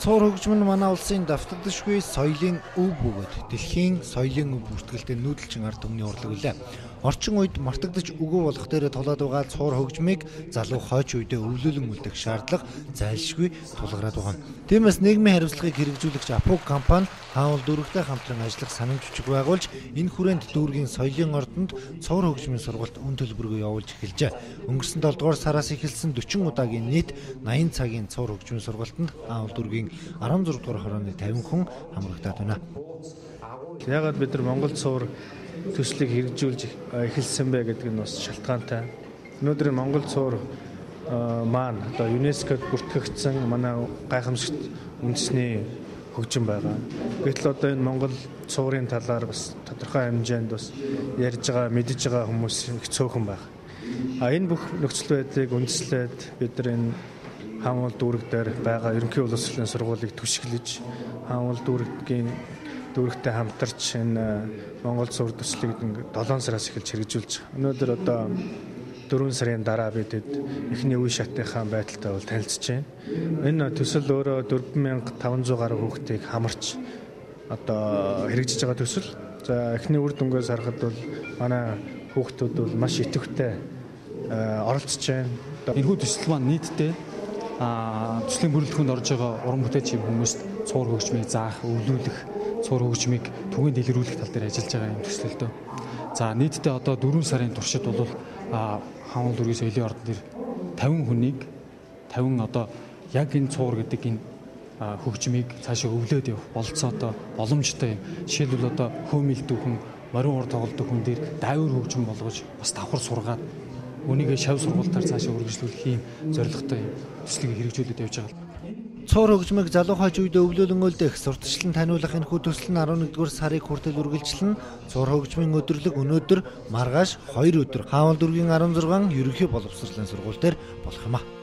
Цуур хөгжим нь манай улсын давтагдшгүй соёлын өв бөгөөд дэлхийн соёлын өв бүртгэлтэй нүүдэлчин ард түмний урлаг үлээ. Орчин үед мартагдаж үгүй болох дээр тулаад байгаа цуур хөгжмийг залуу хойч үедээ өвлүүлэн үлдэх шаардлага зайлшгүй тулгараад байгаа. Тиймээс нийгмийн хариуцлагыг хэрэгжүүлэгч Апуг компани хаанвал дүүрэгтэй хамтран ажиллах санамж жүжиг байгуулж энэ хүрээнд дүүргийн соёлын ордонд цуур хөгжмийн сургалт өн төлбөргүй явуулж эхэлжээ. Өнгөрсөн 7 дугаар сараас эхэлсэн 40 удаагийн нийт 80 цагийн цуур хөгжмийн сургалтанд хаанвал дүүргийн 16 дугаар хорооны 50 хүн хамрагдаад байна. Яагаад бид нар Монгол цуур төслийг хэрэгжүүлж эхэлсэн бэ гэдэг нь бас шалтгаантай. Өнөөдөр Монгол цуур маань одоо ЮНЕСКОд бүртгэгдсэн манай гайхамшигт үндэсний хөгжим байгаа. Гэтэл одоо энэ Монгол цуурын талаар бас тодорхой хэмжээнд бас ярьж байгаа, мэдж байгаа хүмүүс их цөөхөн байна. Энэ бүх нөхцөл байдлыг үндэслээд бид нар энэ хаанвал дүүрэг дээр байгаа ерөнхий боловсролын сургуулийг түшиглэж хаанвал дүүрэгтэй хамтарч энэ Монгол цуур төслийг 7 сараас эхэлж хэрэгжүүлж байгаа. Өнөөдөр одоо 4 сарын дараа бид эхний үе шатынхаа байдалтай бол танилцж байна. Энэ төсөл өөрөө 4500 гаруй хүүхдийг хамарч одоо хэрэгжиж байгаа төсөл. За эхний үр дүнгээс харахад бол манай хүүхдүүд бол маш идэвхтэй оролцож байна. Энэхүү төсөл маань нийтдээ төслийн бүрэлдэхүүнд орж байгаа уран бүтээлч хүмүүст цуур хөгжмийг заах, өвлүүлэх, цуур хөгжмийг түгээн дэлгэрүүлэх тал дээр ажиллаж байгаа юм төслөлтөө. За нийтдээ одоо 4 сарын туршид бол хаанвал дүүргийн соёлын ордон дээр 50 хүнийг 50 одоо яг энэ цуур гэдэг энэ хөгжмийг цаашаа өвлөөд явах болцоотой боломжтой юм. Жишээлбэл одоо хөөмөлдөх хүн, морин уур тоглодог хүн дээр дайвар хөгжим болгож бас давхар сургаад үнийгээ шав сургуультаар цаашаа үргэлжлүүлэх юм зорилготой юм төслийг хэрэгжүүлээд явж байгаа. Цуур хөгжмийг залуу хойч үедээ өвлүүлэн үлдэх, сурталчлан таниулах энэхүү төсөл нь 11-р сарыг хүртэл үргэлжлэн цуур хөгжмийн өдөрлөг өнөөдөр маргааш 2 өдөр хаанвал дүүргийн 16 ерөнхий боловсролын сургууль дээр болох юм а.